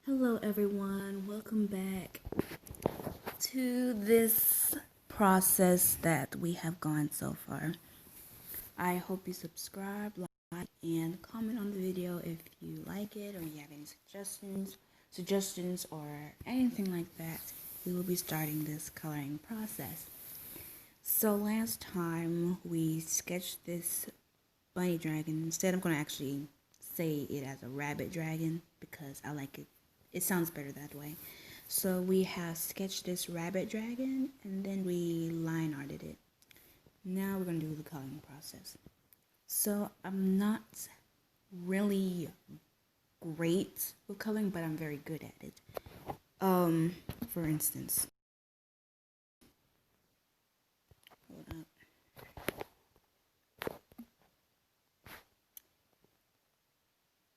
Hello everyone, welcome back to this process that we have gone so far. I hope you subscribe, like, and comment on the video if you like it or you have any suggestions or anything like that. We will be starting this coloring process. So last time we sketched this bunny dragon. Instead I'm going to actually say it as a rabbit dragon because I like it. It sounds better that way. So we have sketched this rabbit dragon and then we line arted it. Now we're going to do the coloring process. So I'm not really great with coloring, but I'm very good at it. For instance, hold up.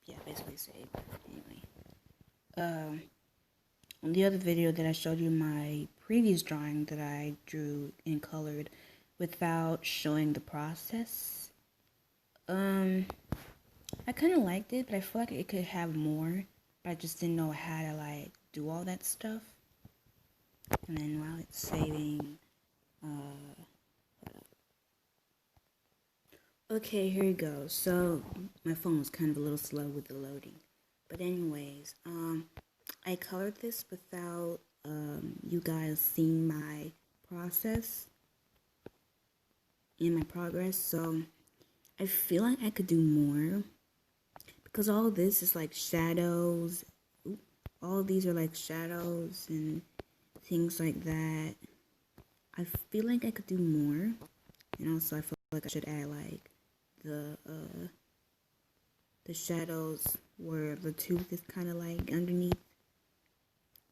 Yeah, basically save. Anyway, on the other video that I showed you my previous drawing that I drew and colored without showing the process, I kind of liked it, but I feel like it could have more, but I just didn't know how to like do all that stuff. And then while it's saving, okay, here you go. So my phone was kind of a little slow with the loading, but anyways, I colored this without you guys seeing my process and my progress, so I feel like I could do more because all this is like shadows. All these are like shadows and things like that. I feel like I could do more, and also I feel like I should add like the shadows where the tooth is kind of like underneath,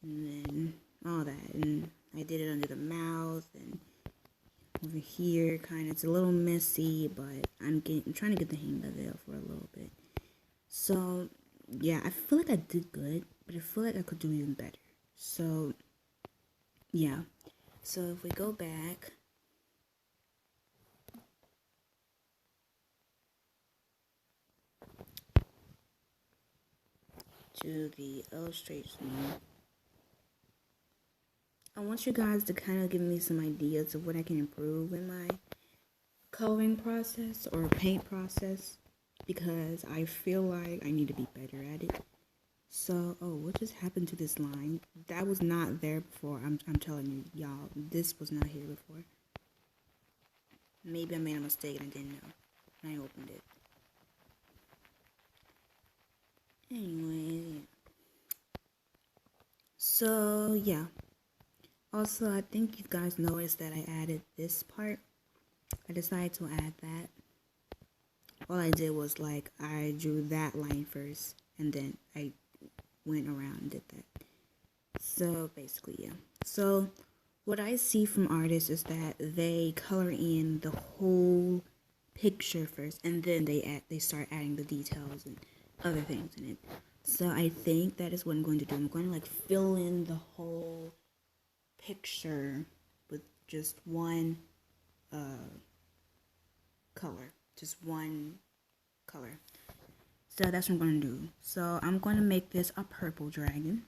and then all that. And I did it under the mouth and over here, kind of. It's a little messy, but I'm trying to get the hang of it for a little bit. So yeah, I feel like I did good, but I feel like I could do even better. So yeah. So if we go back, to the illustration, I want you guys to kind of give me some ideas of what I can improve in my coloring process or paint process, because I feel like I need to be better at it. So, oh, what just happened to this line? That was not there before. I'm telling you, y'all, this was not here before. Maybe I made a mistake and I didn't know. I opened it. Anyway, yeah. So, yeah. Also, I think you guys noticed that I added this part. I decided to add that. All I did was like, I drew that line first, and then I went around and did that. So, basically, yeah. So, what I see from artists is that they color in the whole picture first, and then they start adding the details and other things in it. So I think that is what I'm going to do. I'm going to like fill in the whole picture with just one color, just one color. So that's what I'm going to do. So I'm going to make this a purple dragon,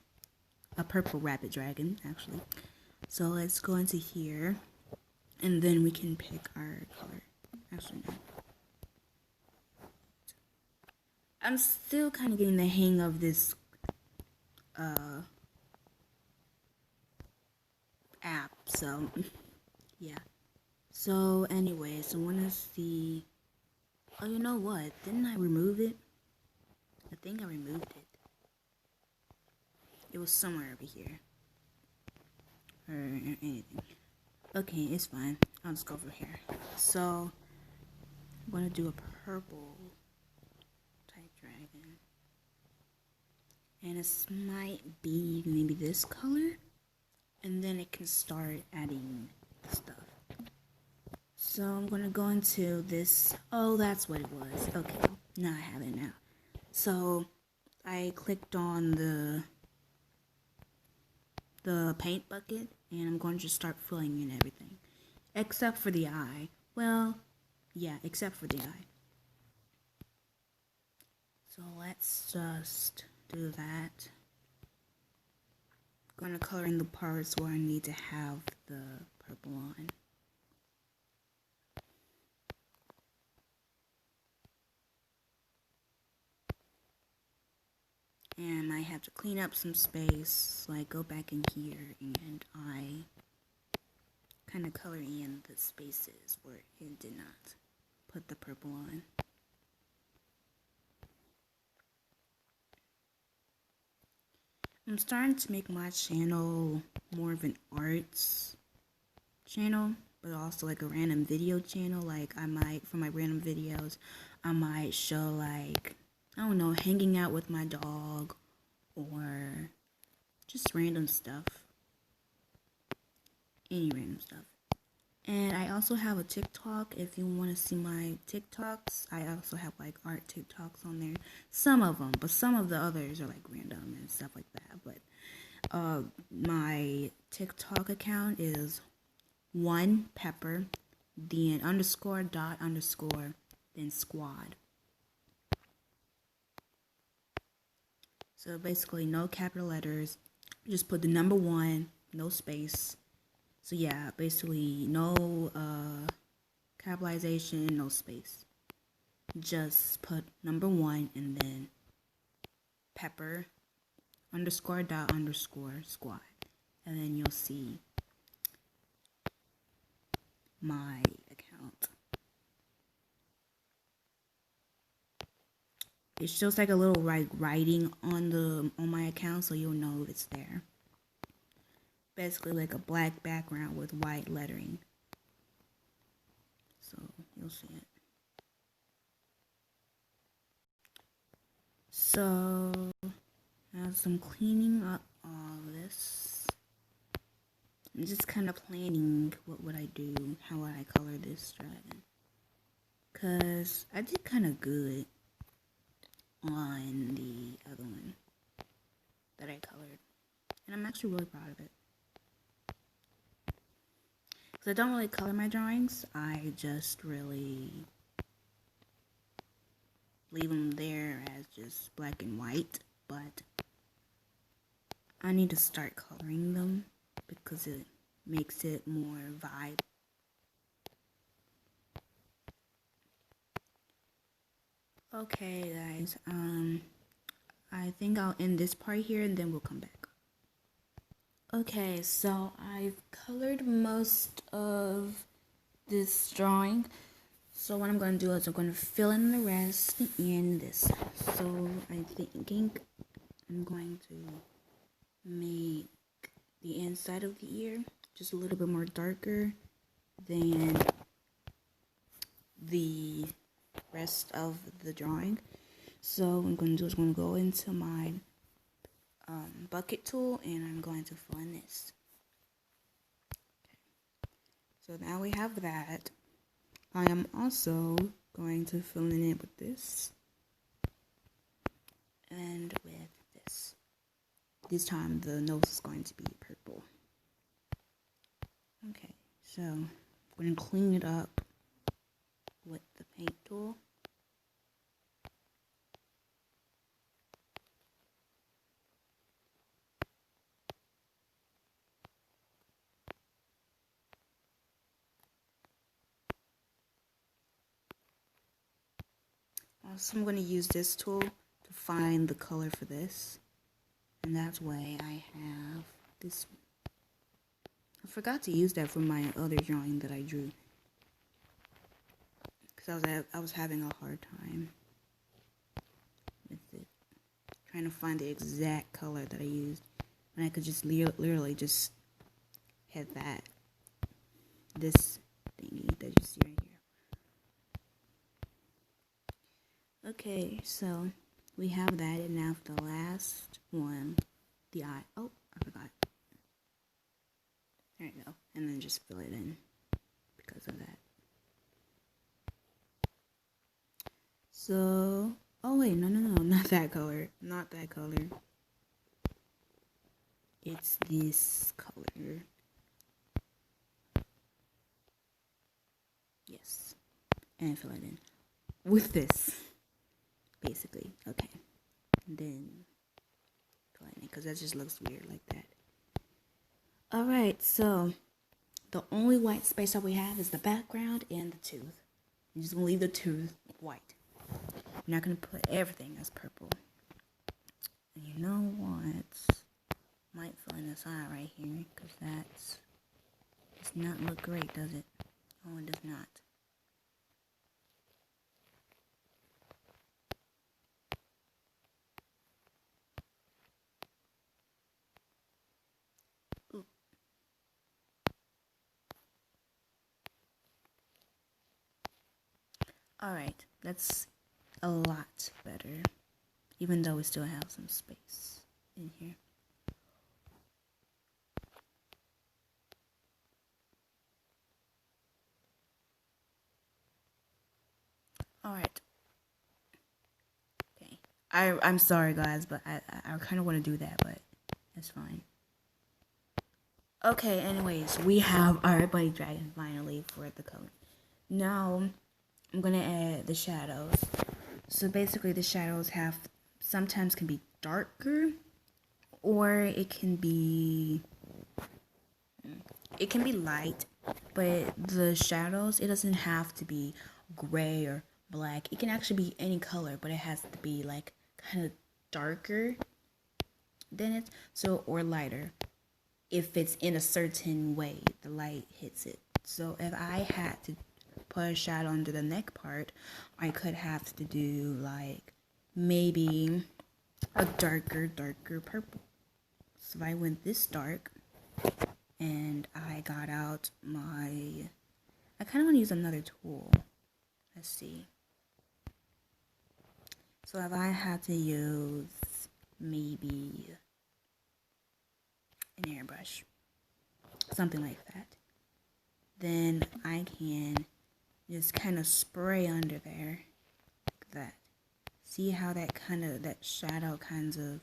a purple rabbit dragon actually. So let's go into here, and then we can pick our color. Actually, no. I'm still kind of getting the hang of this app, so yeah. So anyways, I want to see. Oh, you know what? Didn't I remove it? I think I removed it. It was somewhere over here, or anything. Okay, it's fine. I'll just go over here. So I'm gonna do a purple type dragon, and it might be maybe this color, and then it can start adding stuff. So I'm gonna go into this. Oh, that's what it was. Okay, now I have it now. So I clicked on the paint bucket, and I'm going to just start filling in everything, except for the eye. Well, yeah, except for the eye. So let's just do that. gonna color in the parts where I need to have the purple on. And I have to clean up some space, like go back in here, and I kind of color in the spaces where it did not put the purple on. I'm starting to make my channel more of an arts channel, but also like a random video channel. Like I might, for my random videos, I might show like, I don't know, hanging out with my dog or just random stuff. Any random stuff. And I also have a TikTok. If you want to see my TikToks, I also have like art TikToks on there. Some of them, but some of the others are like random and stuff like that. But my TikTok account is #1pepper, then _._ then squad. So basically no capital letters, just put the number 1, no space. So yeah, basically no capitalization, no space. Just put number 1 and then pepper _._ squad. And then you'll see my account. It shows like a little writing on my account, so you'll know it's there. Basically like a black background with white lettering. So you'll see it. So as I'm cleaning up all of this, I'm just kind of planning what would I do, how would I color this dragon. Cause I did kind of good on the other one that I colored, and I'm actually really proud of it. Because I don't really color my drawings, I just really leave them there as just black and white, but I need to start coloring them because it makes it more vibe. Okay guys, I think I'll end this part here and then we'll come back. Okay, so I've colored most of this drawing. So what I'm going to do is I'm going to fill in the rest in this. So I think I'm going to make the inside of the ear just a little bit more darker than the rest of the drawing. So what I'm going to do is I'm going to go into my bucket tool and I'm going to fill in this. So now we have that. I am also going to fill in it with this and with this. This time the nose is going to be purple. Okay, so I'm going to clean it up with the paint tool. Also, I'm going to use this tool to find the color for this. And that way I have this. I forgot to use that for my other drawing that I drew. Because I was having a hard time with it. Trying to find the exact color that I used. And I could just literally just hit that. This thingy that you see right here. Okay, so we have that, and now for the last one, the eye. Oh, I forgot. There you go. And then just fill it in because of that. So, oh wait, no, not that color. Not that color. It's this color. Yes. And fill it in with this. Basically, okay. And then fill it in because that just looks weird like that. Alright, so the only white space that we have is the background and the tooth. I'm just gonna leave the tooth white. I'm not gonna put everything as purple. And you know what? Might fill in this eye right here, because does not look great, does it? Oh, it does not. Ooh. Alright, that's a lot better. Even though we still have some space in here. Alright. Okay. I'm sorry guys, but I kind of want to do that, but that's fine. Okay, anyways, we have our bunny dragon finally for the color. Now, I'm gonna add the shadows. So basically the shadows sometimes can be darker, or it can be light, but the shadows, it doesn't have to be gray or black. It can actually be any color, but it has to be like kind of darker than it, so, or lighter. If it's in a certain way, the light hits it. So if I had to put a shadow under the neck part, I could have to do like maybe a darker purple. So if I went this dark and I got out I kind of want to use another tool. Let's see. So if I had to use maybe an airbrush, something like that, then I can just kind of spray under there like that. See how that shadow kind of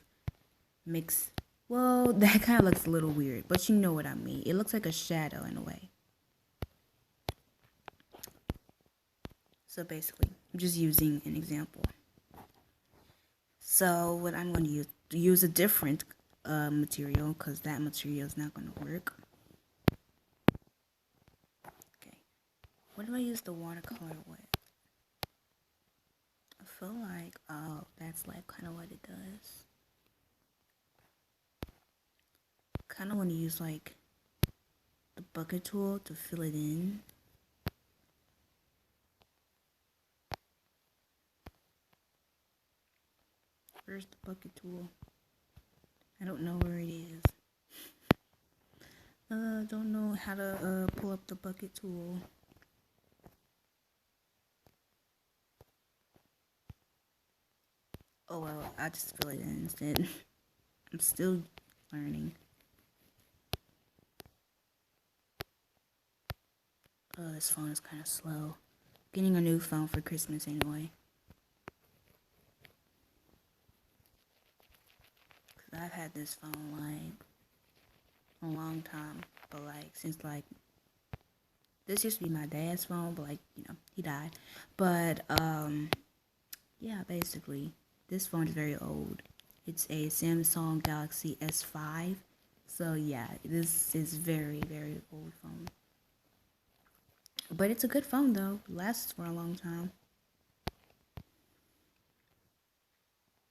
mix. Well, that kind of looks a little weird, but you know what I mean. It looks like a shadow in a way. So basically, I'm just using an example. So what I'm going to use a different material, because that material is not going to work. Okay, what do I use the watercolor with? I feel like, oh, that's like kind of what it does. Kind of want to use like the bucket tool to fill it in. Where's the bucket tool? I don't know where it is. Don't know how to pull up the bucket tool. Oh well, I just fill it in instead. I'm still learning. Oh, this phone is kind of slow. Getting a new phone for Christmas anyway. Cause I've had this phone like a long time, but like since like this used to be my dad's phone, but like he died. But yeah, basically this phone is very old. It's a Samsung Galaxy S5. So yeah, this is very old phone. But it's a good phone though. It lasts for a long time.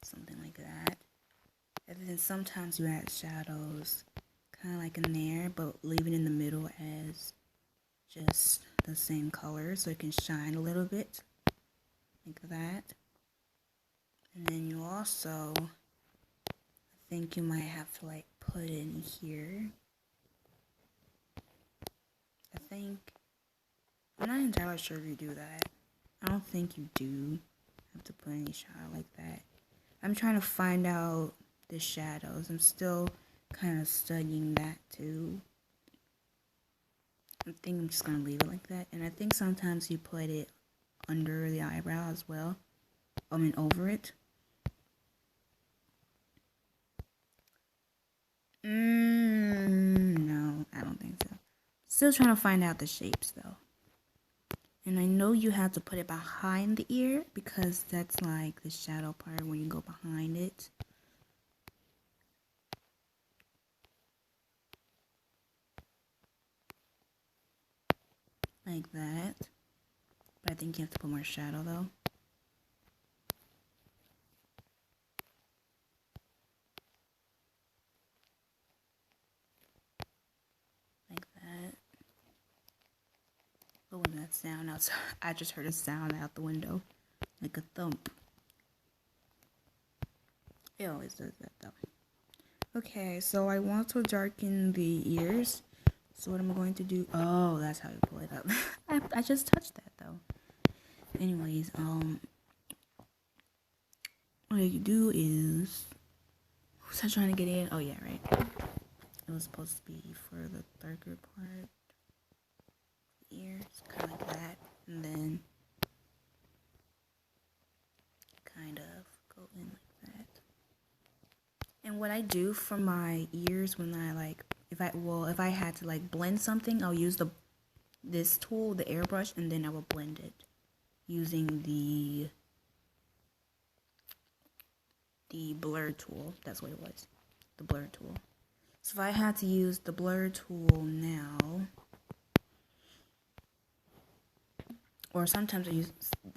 Something like that. And then sometimes you add shadows, kind of like in there, but leave it in the middle as just the same color so it can shine a little bit. Like that. And then you also, I think you might have to like put in here. I'm not entirely sure if you do that. I don't think you do have to put any shadow like that. I'm trying to find out the shadows. I'm still kind of studying that too. I think I'm just going to leave it like that. And I think sometimes you put it under the eyebrow as well. I mean over it. No, I don't think so. Still trying to find out the shapes though. And I know you have to put it behind the ear because that's like the shadow part when you go behind it. like that. But I think you have to put more shadow though. Like that. What was that sound outside? I just heard a sound out the window. Like a thump. It always does that though. Okay, so I want to darken the ears. So what I'm going to do... Oh, that's how you pull it up. I just touched that though. Anyways, what you do is... Was I trying to get in? Oh yeah, right. It was supposed to be for the darker part. Ears, kind of like that. And then kind of go in like that. And what I do for my ears when I like... If I had to like blend something, I'll use this tool, the airbrush, and then I will blend it using the blur tool. That's what it was, the blur tool. So if I had to use the blur tool now, or sometimes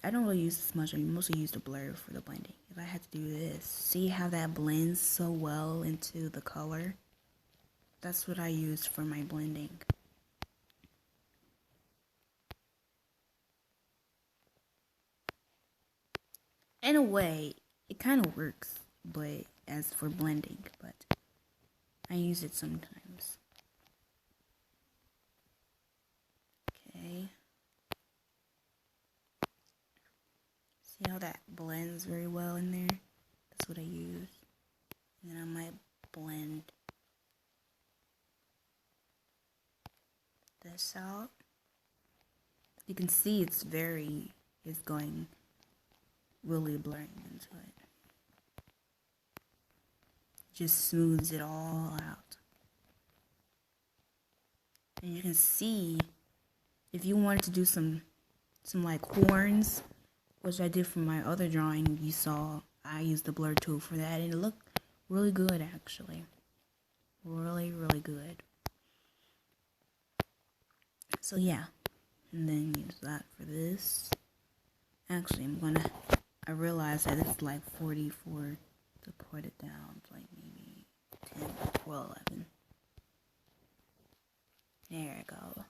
I don't really use this much. I mostly use the blur for the blending. If I had to do this, see how that blends so well into the color? That's what I use for my blending. In a way, it kind of works, but as for blending, but I use it sometimes. Okay. See how that blends very well in there? That's what I use. And then I might blend this out. You can see it's going really blurring into it. Just smooths it all out. And you can see, if you wanted to do some like horns, which I did for my other drawing, you saw I used the blur tool for that, and it looked really good actually. Really, really good. So yeah, and then use that for this. Actually, I realized that it's like 44 to put it down to like maybe 10, 12, 11. There we go.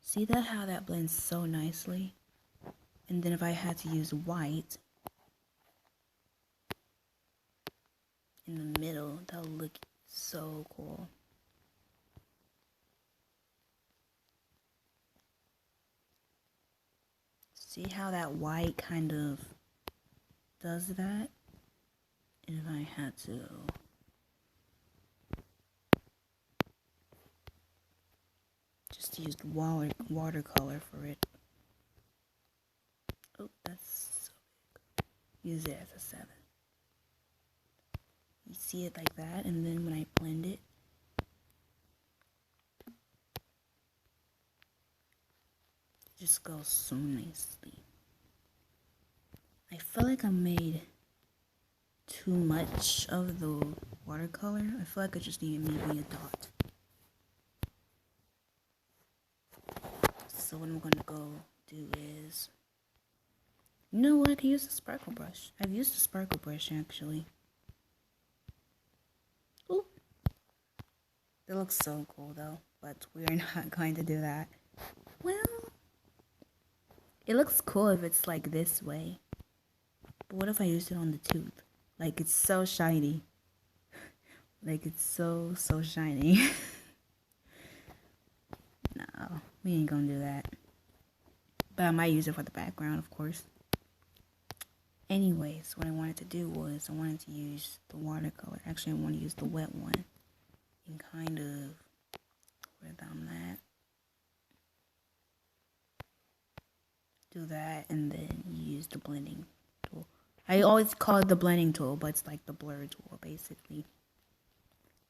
See that how that blends so nicely? And then if I had to use white in the middle, that would look so cool. See how that white kind of does that? And if I had to just use watercolor for it. Oh, that's so big. Use it as a 7. You see it like that, and then when I blend it, it just goes so nicely. I feel like I made too much of the watercolor. I feel like I just need maybe a dot. So what I'm gonna go do is, you know what, I can use the sparkle brush. I've used the sparkle brush actually. Ooh. It looks so cool though, but we're not going to do that. Well, it looks cool if it's like this way. But what if I used it on the tooth? Like it's so shiny. Like it's so shiny. No, we ain't gonna do that. But I might use it for the background, of course. Anyways, what I wanted to do was I wanted to use the watercolor. Actually, I want to use the wet one and kind of where down that. Do that and then use the blending tool. I always call it the blending tool, but it's like the blur tool basically.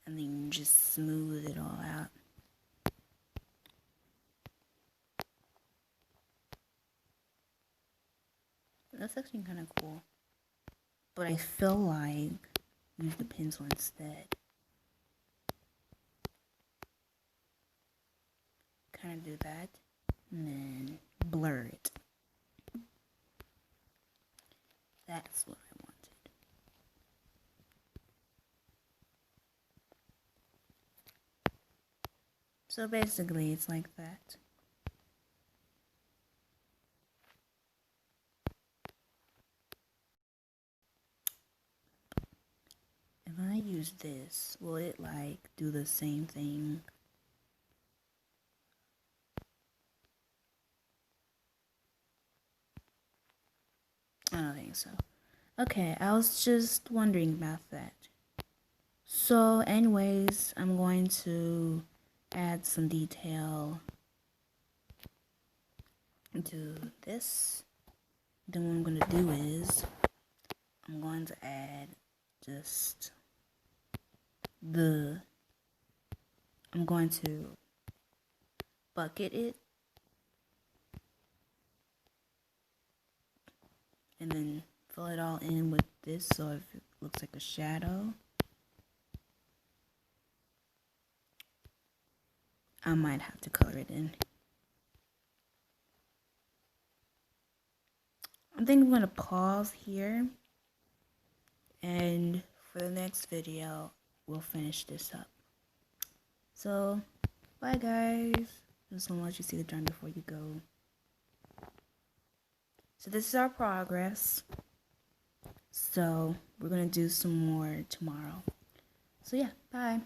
And then just smooth it all out. That's actually kind of cool. But I feel like use the pencil instead. Kind of do that. and then blur it. That's what I wanted. So basically, it's like that. If I use this, will it like do the same thing? I don't think so. Okay, I was just wondering about that. So anyways, I'm going to add some detail into this. Then what I'm going to do is I'm going to add just I'm going to bucket it and then fill it all in with this so it looks like a shadow. I might have to color it in. I think I'm going to pause here, and for the next video we'll finish this up. So bye guys. Just want to let you see the drawing before you go. So this is our progress. So we're going to do some more tomorrow. So yeah, bye.